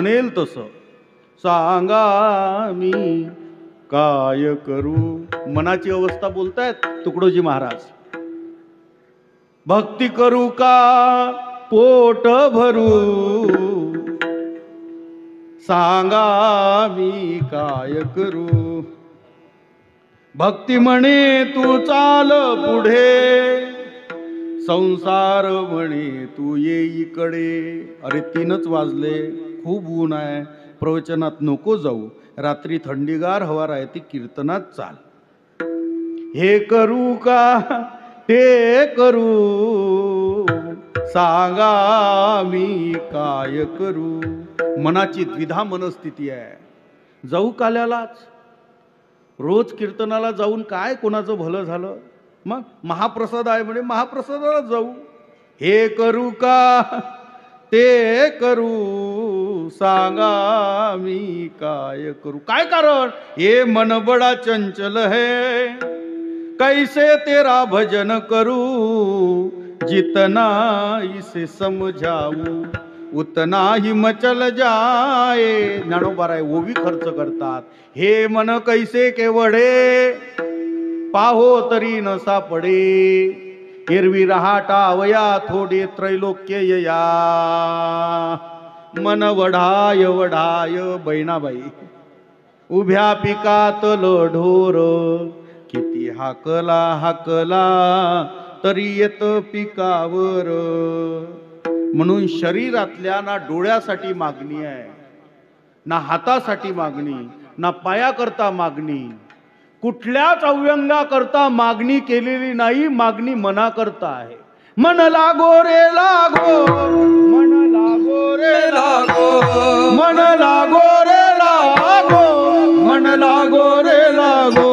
म्हणेल तसं सांगा मी काय करू. मनाची अवस्था बोलतायत तुकडोजी महाराज. भक्ती करू का पोट भरू सांगा मी काय करू. भक्ती म्हणे तू चाल पुढे संसार म्हणे तू ये इकडे. अरे 3च वाजले, खूप ऊन आहे, प्रवचनात नको जाऊ, रात्री थंडीगार हवा राहते, कीर्तनात चाल. हे करू का ते करू सांगा मी काय करू. मनाची द्विधा मनस्थिती आहे. जाऊ काल्यालाच, रोज कीर्तनाला जाऊन काय कोणाचं भलं झालं. मग महाप्रसाद आहे म्हणे महाप्रसादाला जाऊ. हे करू का ते करू सांगा मी काय करू. काय कारण. ये मन बड़ा चंचल है कैसे तेरा भजन करू. जितना इसे समझाऊ उतना ही मचल जाए. ज्ञानोबा ओवी खर्च करतात. हे मन कैसे केवढे पाहो तरी न सापडे. एरवी रहाटावया थोडे त्रैलोक्य या. मन वढाय वढाय बहिणाबाई. उभ्या पिकात ढोर किती हाकला हाकला तरी येत पिकावर. म्हणून शरीरातल्या ना डोळ्यासाठी मागणी आहे, ना हातासाठी मागणी, ना पायाकरता मागणी, कुठल्याच अव्यंगाकरता मागणी केलेली नाही. मागणी मनाकरता आहे. मन लागो रे लागो, मन लागो रे लागो, मन लागो रे लागो, मन लागो रे लागो,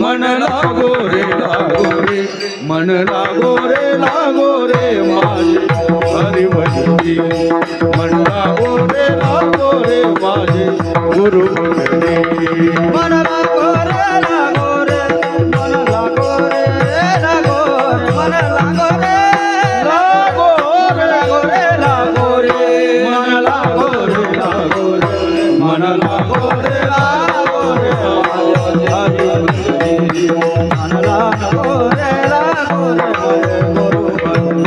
मन लागो रे लागो रे, मन लागो रे लागो रे माझे हरी भजनी. मन लागो रे माझे गुरु भजनी. मन लागो रे लागो रे, मन लागो रे लागो, मन लागो रे लागो रे लागो रे, मन लागो रे लागो रे, मन लागो रे लागो रे हरी भजनी. मन लागो रे लागो रे गुरु भजनी.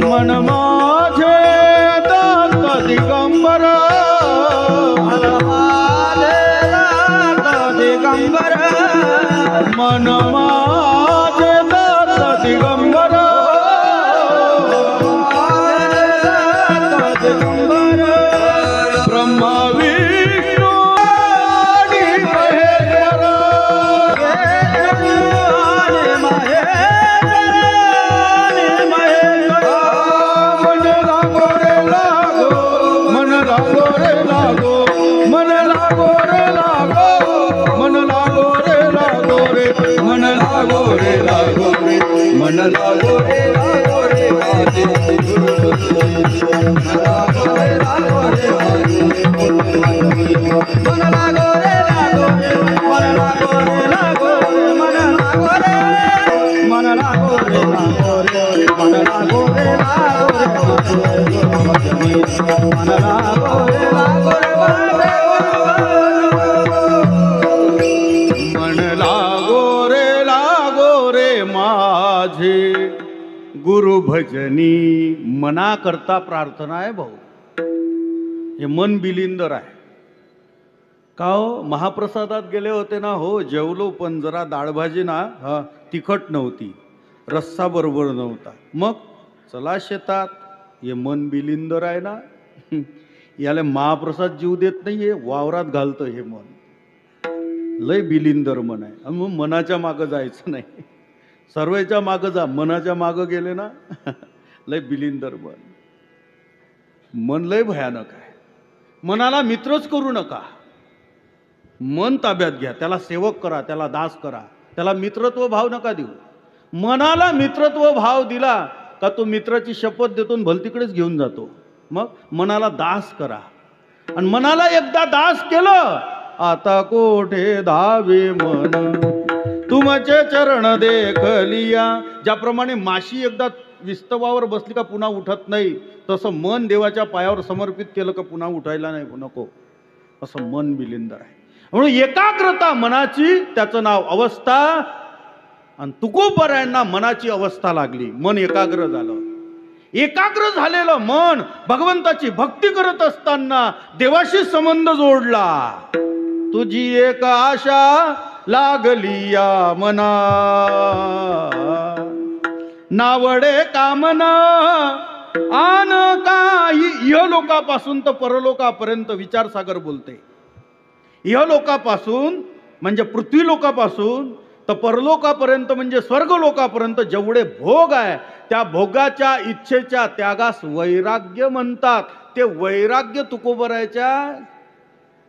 मन माझे दात दिगंबर, मन माझे दात दिगंबर, मन माझे दात दिगंबर, दिगंबर. ब्रह्मा विष्णू आणि महेश्वर, मन लागो रे लागो, मन लागो रे लागो, मन लागो रे लागो रे, मन लागो रे लागो रे, मन लागो रे लागो रे माझे गुरु भजनी. मन लागो रे लागो रे माझे गुरु भजनी. मन लागो रे लागो रे, मन लागो रे लागो रे, मन लागो रे, मन लागो रे लागो रे, मन लागो रे लागो रे माझे गुरु भजनी. मन लागो रे लागो रे माझे मन लागो रे लागो रे माझे गुरु भजनी. मनाकरता प्रार्थना आहे भाऊ. हे मन बिलिंदर आहे का हो. महाप्रसादात गेले होते ना, हो जेवलो, पण जरा डाळ भाजी ना तिखट नव्हती, रस्सा बरोबर नव्हता. मग चला शेतात. हे मन बिलिंदर आहे ना, याला महाप्रसाद जीव देत नाहीये, वावरात घालतं हे मन. लय बिलिंदर मन आहे. आणि मग मनाच्या मागं जायचं नाही. सर्वेच्या मागं जा, मनाच्या मागं गेले ना लय बिलिंदर मन. मन लय भयानक आहे. मनाला मित्रच करू नका. मन ताब्यात घ्या, त्याला सेवक करा, त्याला दास करा, त्याला मित्रत्व भाव नका देऊ. मनाला मित्रत्व भाव दिला का तो मित्राची शपथ देतो, भलतीकडेच घेऊन जातो. मग मनाला दास करा. आणि मनाला एकदा दास केलं, आता कोठे धावे मन तुमचे चरण देख लिया. ज्याप्रमाणे माशी एकदा विस्तवावर बसली का पुन्हा उठत नाही, तसं मन देवाच्या पायावर समर्पित केलं का पुन्हा उठायला नाही नको, असं मन मिलिंदर आहे. म्हणून एकाग्रता मनाची, त्याचं नाव अवस्था. आणि तुकोबरायांना मनाची अवस्था लागली, मन एकाग्र झालं. एकाग्र झालेलं मन भगवंताची भक्ती करत असताना देवाशी संबंध जोडला. तुझी एक आशा लागली या मना, नावडे कामना आन काही. इहलोकापासून तर परलोकापर्यंत विचारसागर बोलते. इहलोकापासून म्हणजे पृथ्वी लोकापासून तर परलोकापर्यंत म्हणजे स्वर्गलोकापर्यंत जेवढे भोग आहे, त्या भोगाच्या इच्छेच्या त्यागास वैराग्य म्हणतात. ते वैराग्य तुकोबरायच्या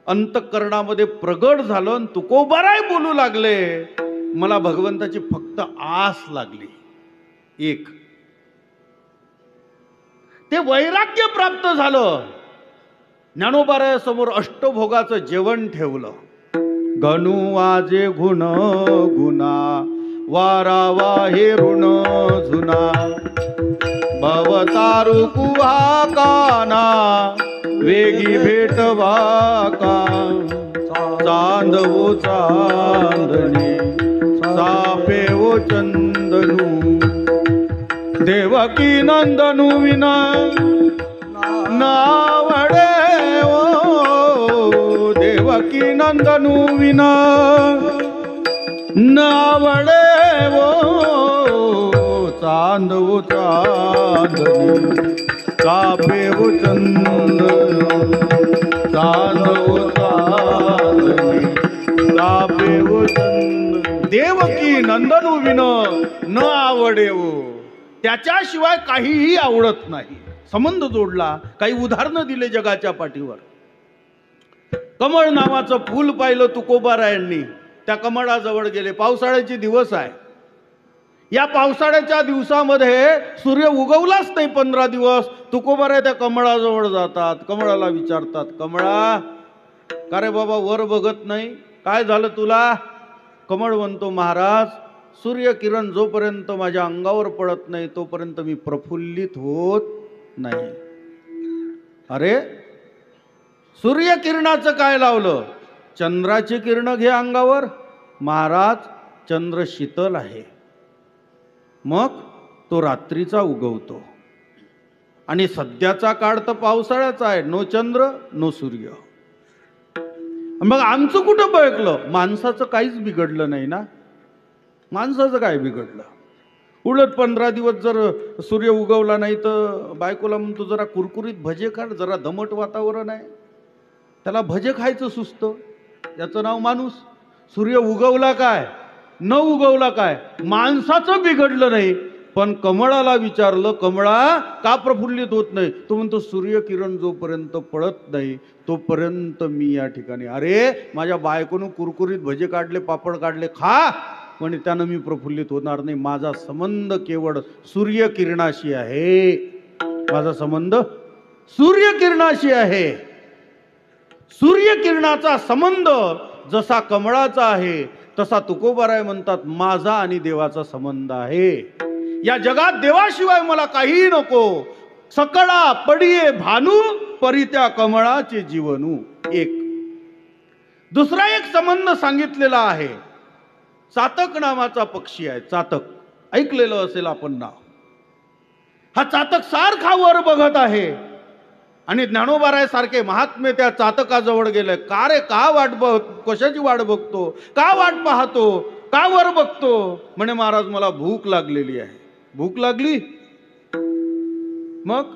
अंतःकरणामध्ये प्रगट झालं आणि तुकोबराय बोलू लागले, मला भगवंताची फक्त आस लागली एक. ते वैराग्य प्राप्त झालं. ज्ञानोबाराया समोर अष्टभोगाचं जेवण ठेवलं. गणू वाजे गुण गुना, वारावा हे ऋण जुना, भवतारू कुहा काना, वेगी भेटवा का. चांदवो चांदणे, सापे ओ चंदनू, देवकी नंदनू विना नावडे ओ. देवकी नंदनू विना नावडे ओ. चांदवो चांदणी, सापे ओ चंदनू, चांदवो चांदणी, सापे ओ चंदनू. देवकी नंदनू विन न आवडे ओ. त्याच्याशिवाय काहीही आवडत नाही. संबंध जोडला, काही उदाहरणं दिले जगाच्या पाठीवर. कमळ नावाचं फूल पाहिलं तुकोबारायांनी, त्या कमळाजवळ गेले. पावसाळ्याचे दिवस आहे. या पावसाळ्याच्या दिवसामध्ये सूर्य उगवलाच नाही 15 दिवस. तुकोबाराय त्या कमळाजवळ जातात. कमळाला विचारतात, कमळा का रे बाबा वर बघत नाही, काय झालं तुला? कमळ म्हणतो, महाराज सूर्यकिरण जोपर्यंत माझ्या अंगावर पडत नाही तोपर्यंत मी प्रफुल्लित होत नाही. अरे सूर्यकिरणाचं काय लावलं? चंद्राची किरण घे अंगावर. महाराज चंद्र शीतल आहे, मग तो रात्रीचा उगवतो. आणि सध्याचा काळ तर पावसाळ्याचा आहे, नो चंद्र नो सूर्य. मग आमचं कुठं बळकलं? माणसाचं काहीच बिघडलं नाही ना. माणसाचं काय बिघडलं? उलट 15 दिवस जर सूर्य उगवला नाही तर बायकोला म्हणतो जरा कुरकुरीत भजे खा, जरा दमट वातावरण आहे, त्याला भजे खायचं सुचतं. याचं नाव माणूस. सूर्य उगवला काय न उगवला काय, माणसाचं बिघडलं नाही. पण कमळाला विचारलं, कमळा का प्रफुल्लित होत नाही? तो म्हणतो सूर्यकिरण जोपर्यंत पडत नाही तोपर्यंत मी या ठिकाणी. अरे माझ्या बायकोनं कुरकुरीत भजे काढले, पापड काढले, खा, पण त्यानं मी प्रफुल्लित होणार नाही. माझा संबंध केवळ सूर्यकिरणाशी आहे. माझा संबंध सूर्यकिरणाशी आहे. सूर्यकिरणाचा संबंध जसा कमळाचा आहे तसा तुकोबाराय म्हणतात माझा आणि देवाचा संबंध आहे. या जगात देवाशिवाय मला काही नको. सकळा पडिये भानू, परित्या कमळाचे जीवनू. एक दुसरा एक संबंध सांगितलेला आहे. चातक नावाचा पक्षी आहे. चातक ऐकलेलं असेल आपण नाव. हा चातक सारखा वर बघत आहे आणि ज्ञानोबाराय सारखे महात्मे त्या चातकाजवळ गेले. का रे, का वाट बघ, कशाची वाट बघतो, का वाट पाहतो, का वर बघतो? म्हणे महाराज मला भूक लागलेली आहे. भूक लागली? मग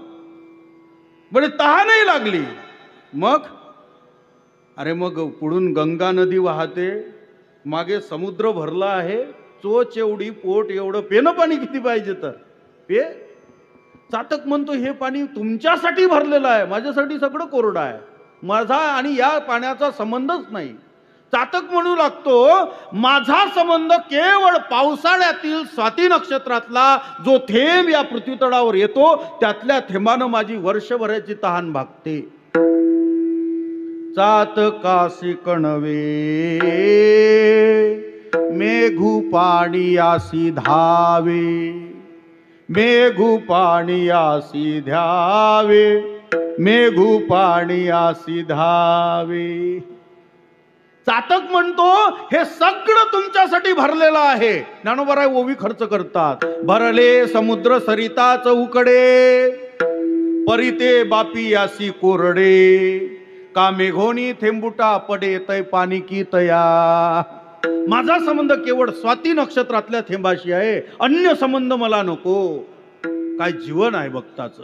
म्हणे तहानही लागली. मग अरे मग पुढून गंगा नदी वाहते, मागे समुद्र भरला आहे, चोच एवढी पोट एवढं, पेनं पाणी किती पाहिजे तर पे. चातक म्हणतो हे पाणी तुमच्यासाठी भरलेलं आहे, माझ्यासाठी सगळं कोरडं आहे, माझा आणि या पाण्याचा संबंधच नाही. चातक म्हणू लागतो माझा संबंध केवळ पावसाळ्यातील स्वाती नक्षत्रातला जो थेंब या पृथ्वीतळावर येतो त्यातल्या थेंबानं माझी वर्षभराची तहान भागते. चातकासी कणवे मेघू पाणी आसी धावे, मेघू पाणी आसी ध्यावे, मेघू पाणी आसी धावे. चातक म्हणतो हे सगळं तुमच्यासाठी भरलेलं आहे. ज्ञानोबराय ओवी खर्च करतात. भरले समुद्र सरिता चौकडे, परिते बापी यासी कोरडे, का मेघोनी थेंबुटा पडे तै पाणी की तया. माझा संबंध केवळ स्वाती नक्षत्रातल्या थेंबाशी आहे, अन्य संबंध मला नको. काय जीवन आहे भक्ताचं.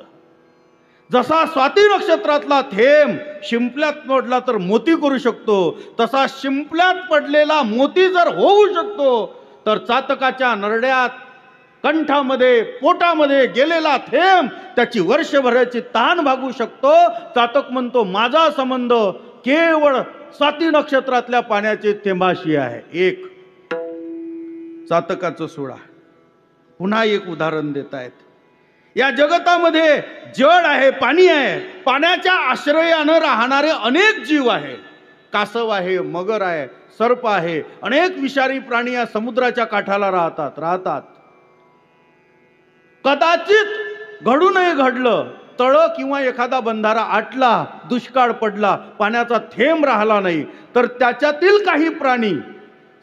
जसा स्वाती नक्षत्रातला थेंब शिंपल्यात पडला तर मोती करू शकतो, तसा शिंपल्यात पडलेला मोती जर होऊ शकतो, तर चातकाच्या नरड्यात, कंठामध्ये, पोटामध्ये गेलेला थेंब त्याची वर्षभराची ताण भागू शकतो. चातक म्हणतो माझा संबंध केवळ स्वाती नक्षत्रातल्या पाण्याचे थेंबाशी आहे. एक चातकाचं सोडा, पुन्हा एक उदाहरण देत आहेत. या जगतामध्ये जळ आहे, पाणी आहे. पाण्याच्या आश्रयानं राहणारे अनेक जीव आहे. कासव आहे, मगर आहे, सर्प आहे, अनेक विषारी प्राणी या समुद्राच्या काठाला राहतात. कदाचित घडूनही घडलं, तळ किंवा एखादा बंधारा आटला, दुष्काळ पडला, पाण्याचा थेंब राहिला नाही, तर त्याच्यातील काही प्राणी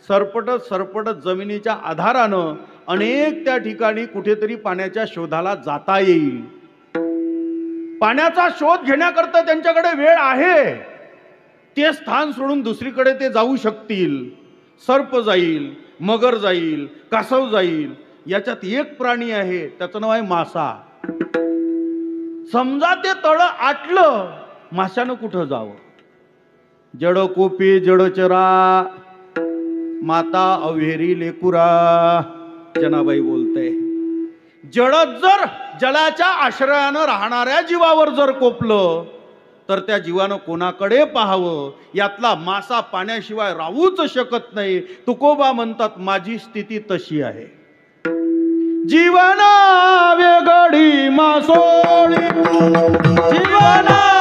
सरपटत जमिनीच्या आधारानं अनेक त्या ठिकाणी कुठेतरी पाण्याच्या शोधाला जाता येईल. पाण्याचा शोध घेण्याकरता त्यांच्याकडे वेळ आहे. ते स्थान सोडून दुसरीकडे ते जाऊ शकतील. सर्प जाईल, मगर जाईल, कासव जाईल. याच्यात एक प्राणी आहे, त्याचं नाव आहे मासा. समजा ते तळ आटलं, माशानं कुठं जावं? जड कोपी जडचरा, माता अव्हेरी लेकुरा. जनाबाई बोलते, जडच जर जलाच्या आश्रयानं राहणाऱ्या जीवावर जर कोपलं, तर त्या जीवानं कोणाकडे पाहावं? यातला मासा पाण्याशिवाय राहूच शकत नाही. तुकोबा म्हणतात माझी स्थिती तशी आहे. जीवना वेगळी मासोळी, जीवना